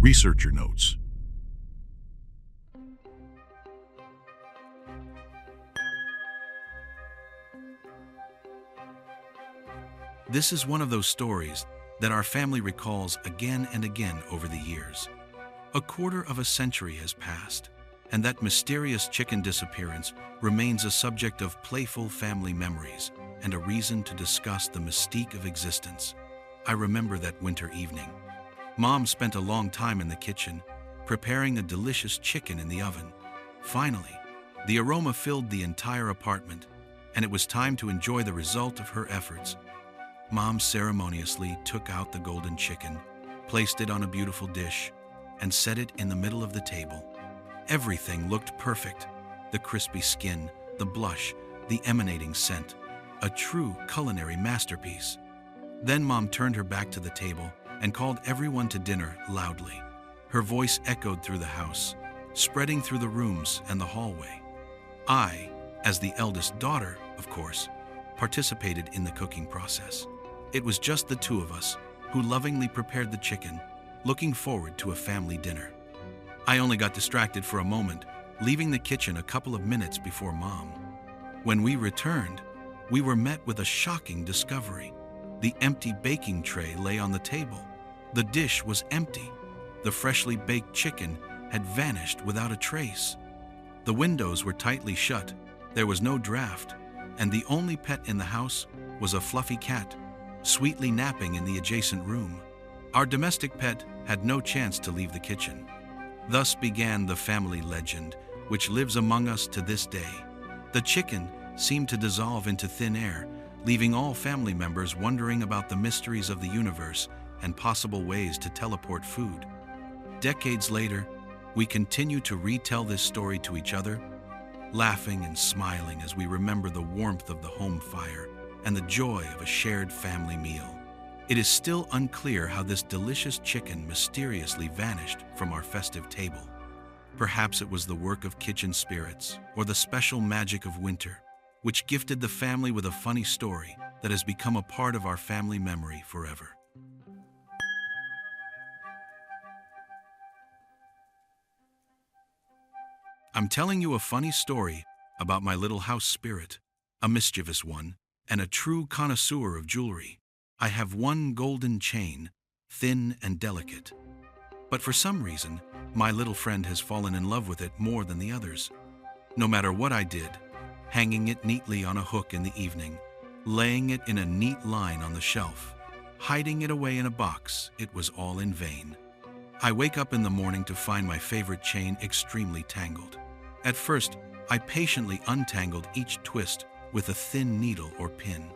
Researcher notes. This is one of those stories that our family recalls again and again over the years. A quarter of a century has passed, and that mysterious chicken disappearance remains a subject of playful family memories and a reason to discuss the mystique of existence. I remember that winter evening. Mom spent a long time in the kitchen, preparing a delicious chicken in the oven. Finally, the aroma filled the entire apartment, and it was time to enjoy the result of her efforts. Mom ceremoniously took out the golden chicken, placed it on a beautiful dish, and set it in the middle of the table. Everything looked perfect. The crispy skin, the blush, the emanating scent. A true culinary masterpiece. Then Mom turned her back to the table and called everyone to dinner loudly. Her voice echoed through the house, spreading through the rooms and the hallway. I, as the eldest daughter, of course, participated in the cooking process. It was just the two of us who lovingly prepared the chicken, looking forward to a family dinner. I only got distracted for a moment, leaving the kitchen a couple of minutes before Mom. When we returned, we were met with a shocking discovery. The empty baking tray lay on the table. The dish was empty. The freshly baked chicken had vanished without a trace. The windows were tightly shut. There was no draft, and the only pet in the house was a fluffy cat, sweetly napping in the adjacent room. Our domestic pet had no chance to leave the kitchen. Thus began the family legend, which lives among us to this day. The chicken seemed to dissolve into thin air, leaving all family members wondering about the mysteries of the universe and possible ways to teleport food. Decades later, we continue to retell this story to each other, laughing and smiling as we remember the warmth of the home fire and the joy of a shared family meal. It is still unclear how this delicious chicken mysteriously vanished from our festive table. Perhaps it was the work of kitchen spirits or the special magic of winter, which gifted the family with a funny story that has become a part of our family memory forever. I'm telling you a funny story about my little house spirit, a mischievous one, and a true connoisseur of jewelry. I have one golden chain, thin and delicate. But for some reason, my little friend has fallen in love with it more than the others. No matter what I did, hanging it neatly on a hook in the evening, laying it in a neat line on the shelf, hiding it away in a box, it was all in vain. I wake up in the morning to find my favorite chain extremely tangled. At first, I patiently untangled each twist with a thin needle or pin.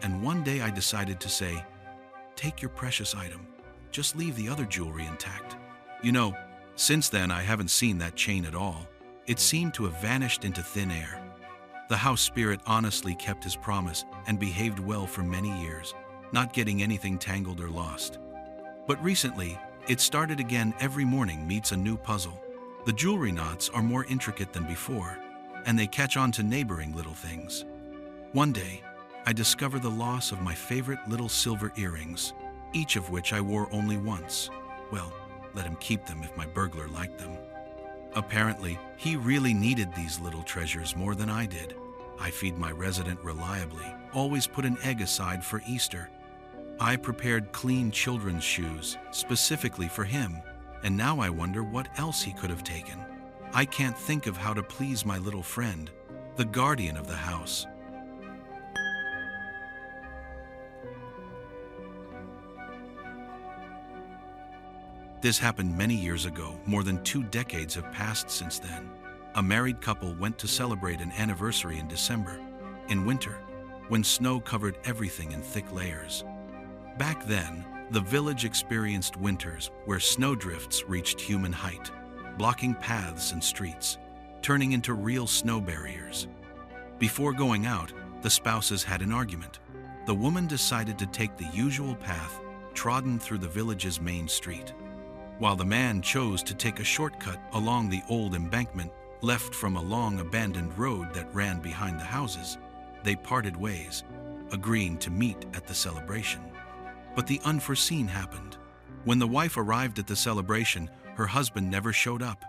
And one day I decided to say, "Take your precious item, just leave the other jewelry intact." You know, since then I haven't seen that chain at all. It seemed to have vanished into thin air. The house spirit honestly kept his promise and behaved well for many years, not getting anything tangled or lost. But recently, it started again. Every morning meets a new puzzle. The jewelry knots are more intricate than before, and they catch on to neighboring little things. One day, I discover the loss of my favorite little silver earrings, each of which I wore only once. Well, let him keep them if my burglar liked them. Apparently, he really needed these little treasures more than I did. I feed my resident reliably, always put an egg aside for Easter. I prepared clean children's shoes specifically for him, and now I wonder what else he could have taken. I can't think of how to please my little friend, the guardian of the house. This happened many years ago. More than 2 decades have passed since then. A married couple went to celebrate an anniversary in December, in winter, when snow covered everything in thick layers. Back then, the village experienced winters where snowdrifts reached human height, blocking paths and streets, turning into real snow barriers. Before going out, the spouses had an argument. The woman decided to take the usual path trodden through the village's main street, while the man chose to take a shortcut along the old embankment left from a long abandoned road that ran behind the houses. They parted ways, agreeing to meet at the celebration. But the unforeseen happened. When the wife arrived at the celebration, her husband never showed up.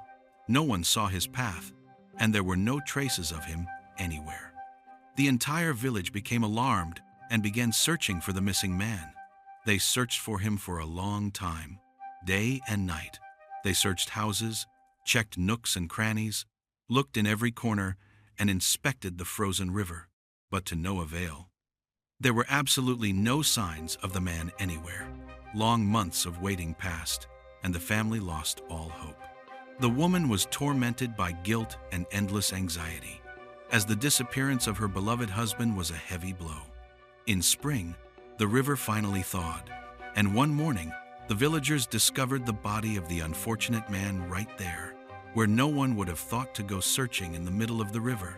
No one saw his path, and there were no traces of him anywhere. The entire village became alarmed and began searching for the missing man. They searched for him for a long time, day and night. They searched houses, checked nooks and crannies, looked in every corner, and inspected the frozen river, but to no avail. There were absolutely no signs of the man anywhere. Long months of waiting passed, and the family lost all hope. The woman was tormented by guilt and endless anxiety, as the disappearance of her beloved husband was a heavy blow. In spring, the river finally thawed, and one morning, the villagers discovered the body of the unfortunate man right there, where no one would have thought to go searching in the middle of the river.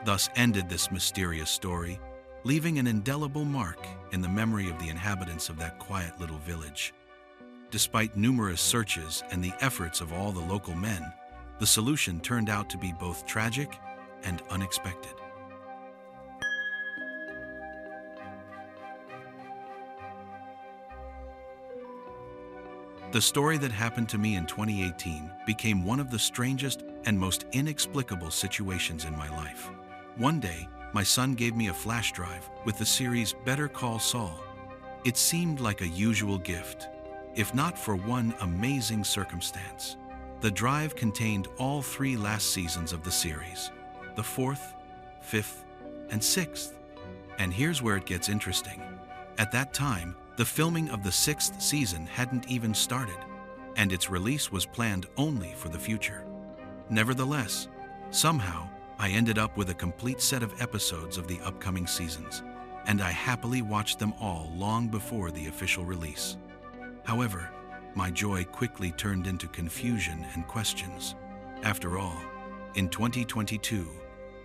Thus ended this mysterious story, leaving an indelible mark in the memory of the inhabitants of that quiet little village. Despite numerous searches and the efforts of all the local men, the solution turned out to be both tragic and unexpected. The story that happened to me in 2018 became one of the strangest and most inexplicable situations in my life. One day, my son gave me a flash drive with the series Better Call Saul. It seemed like a usual gift, if not for one amazing circumstance. The drive contained all 3 last seasons of the series, the 4th, 5th, and 6th. And here's where it gets interesting. At that time, the filming of the 6th season hadn't even started, and its release was planned only for the future. Nevertheless, somehow, I ended up with a complete set of episodes of the upcoming seasons, and I happily watched them all long before the official release. However, my joy quickly turned into confusion and questions. After all, in 2022,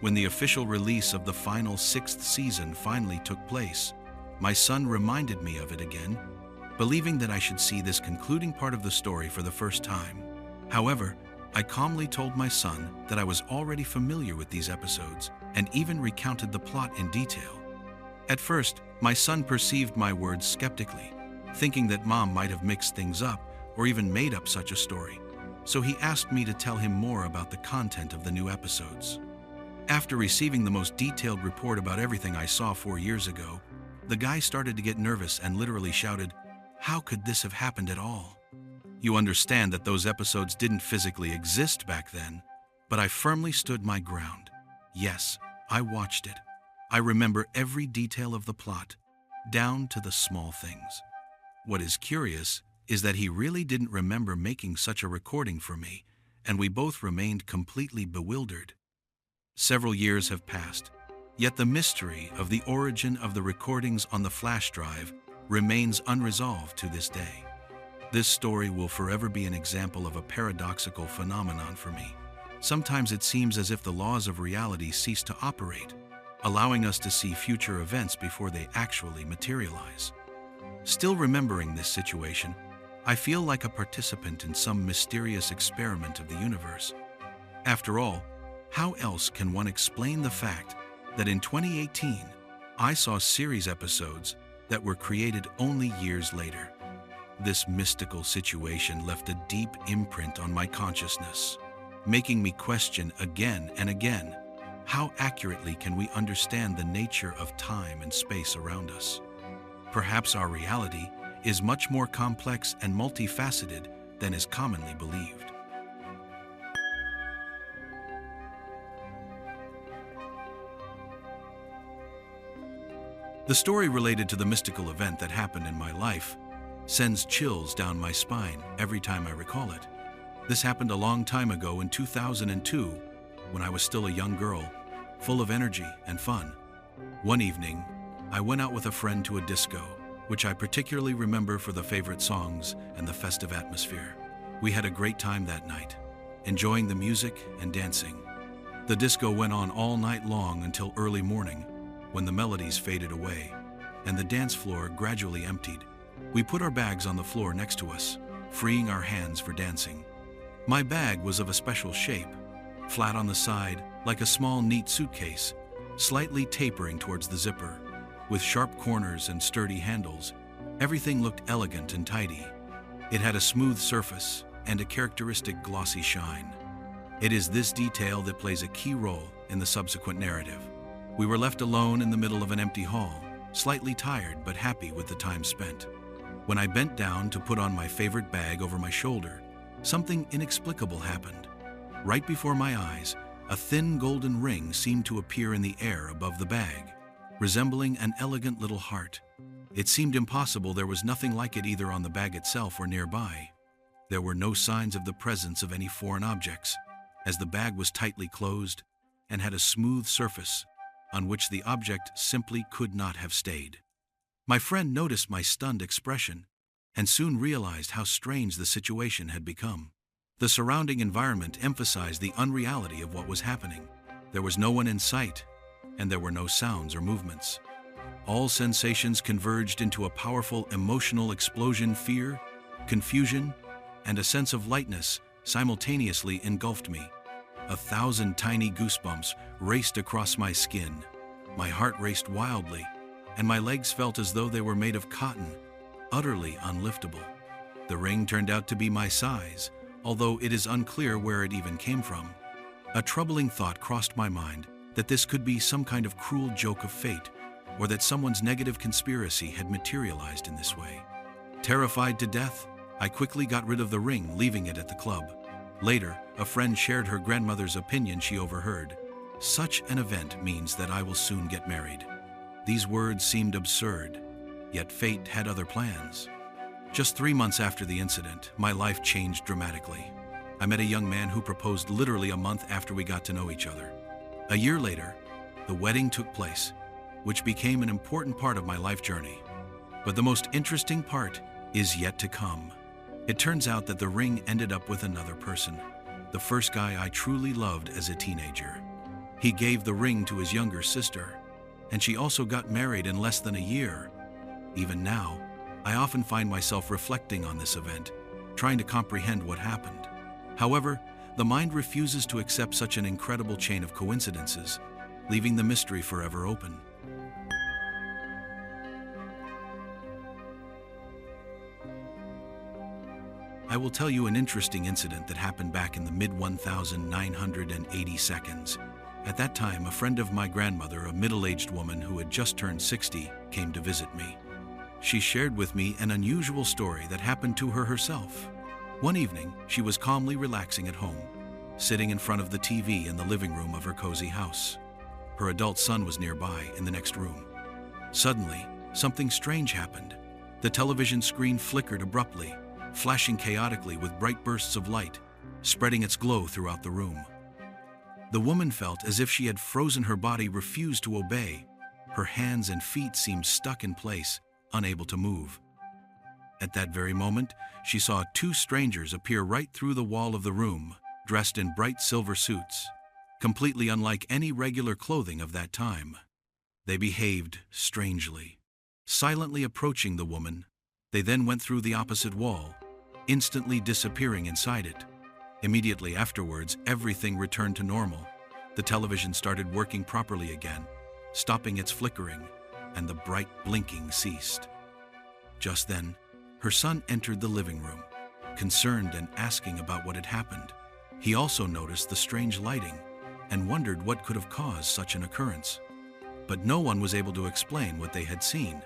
when the official release of the final 6th season finally took place, my son reminded me of it again, believing that I should see this concluding part of the story for the first time. However, I calmly told my son that I was already familiar with these episodes and even recounted the plot in detail. At first, my son perceived my words skeptically, thinking that Mom might have mixed things up or even made up such a story, so he asked me to tell him more about the content of the new episodes. After receiving the most detailed report about everything I saw 4 years ago, the guy started to get nervous and literally shouted, "How could this have happened at all?" You understand that those episodes didn't physically exist back then, but I firmly stood my ground. Yes, I watched it. I remember every detail of the plot, down to the small things. What is curious is that he really didn't remember making such a recording for me, and we both remained completely bewildered. Several years have passed, yet the mystery of the origin of the recordings on the flash drive remains unresolved to this day. This story will forever be an example of a paradoxical phenomenon for me. Sometimes it seems as if the laws of reality cease to operate, allowing us to see future events before they actually materialize. Still remembering this situation, I feel like a participant in some mysterious experiment of the universe. After all, how else can one explain the fact that in 2018, I saw series episodes that were created only years later? This mystical situation left a deep imprint on my consciousness, making me question again and again, how accurately can we understand the nature of time and space around us? Perhaps our reality is much more complex and multifaceted than is commonly believed. The story related to the mystical event that happened in my life sends chills down my spine every time I recall it. This happened a long time ago in 2002, when I was still a young girl, full of energy and fun. One evening, I went out with a friend to a disco, which I particularly remember for the favorite songs and the festive atmosphere. We had a great time that night, enjoying the music and dancing. The disco went on all night long until early morning, when the melodies faded away and the dance floor gradually emptied. We put our bags on the floor next to us, freeing our hands for dancing. My bag was of a special shape, flat on the side, like a small, neat suitcase, slightly tapering towards the zipper. With sharp corners and sturdy handles, everything looked elegant and tidy. It had a smooth surface and a characteristic glossy shine. It is this detail that plays a key role in the subsequent narrative. We were left alone in the middle of an empty hall, slightly tired but happy with the time spent. When I bent down to put on my favorite bag over my shoulder, something inexplicable happened. Right before my eyes, a thin golden ring seemed to appear in the air above the bag, resembling an elegant little heart. It seemed impossible there was nothing like it either on the bag itself or nearby. There were no signs of the presence of any foreign objects, as the bag was tightly closed and had a smooth surface on which the object simply could not have stayed. My friend noticed my stunned expression and soon realized how strange the situation had become. The surrounding environment emphasized the unreality of what was happening. There was no one in sight, and there were no sounds or movements. All sensations converged into a powerful emotional explosion. Fear, confusion, and a sense of lightness simultaneously engulfed me. 1,000 tiny goosebumps raced across my skin. My heart raced wildly, and my legs felt as though they were made of cotton, utterly unliftable. The ring turned out to be my size, although it is unclear where it even came from. A troubling thought crossed my mind that this could be some kind of cruel joke of fate, or that someone's negative conspiracy had materialized in this way. Terrified to death, I quickly got rid of the ring, leaving it at the club. Later, a friend shared her grandmother's opinion she overheard. "Such an event means that I will soon get married." These words seemed absurd, yet fate had other plans. Just 3 months after the incident, my life changed dramatically. I met a young man who proposed literally a month after we got to know each other. A year later, the wedding took place, which became an important part of my life journey. But the most interesting part is yet to come. It turns out that the ring ended up with another person, the first guy I truly loved as a teenager. He gave the ring to his younger sister, and she also got married in less than a year. Even now, I often find myself reflecting on this event, trying to comprehend what happened. However, the mind refuses to accept such an incredible chain of coincidences, leaving the mystery forever open. I will tell you an interesting incident that happened back in the mid-1980s. At that time, a friend of my grandmother, a middle-aged woman who had just turned 60, came to visit me. She shared with me an unusual story that happened to her herself. One evening, she was calmly relaxing at home, sitting in front of the TV in the living room of her cozy house. Her adult son was nearby in the next room. Suddenly, something strange happened. The television screen flickered abruptly, flashing chaotically with bright bursts of light, spreading its glow throughout the room. The woman felt as if she had frozen. Her body refused to obey. Her hands and feet seemed stuck in place, unable to move. At that very moment, she saw 2 strangers appear right through the wall of the room, dressed in bright silver suits, completely unlike any regular clothing of that time. They behaved strangely. Silently approaching the woman, they then went through the opposite wall, instantly disappearing inside it. Immediately afterwards, everything returned to normal. The television started working properly again, stopping its flickering, and the bright blinking ceased. Just then, her son entered the living room, concerned and asking about what had happened. He also noticed the strange lighting and wondered what could have caused such an occurrence. But no one was able to explain what they had seen.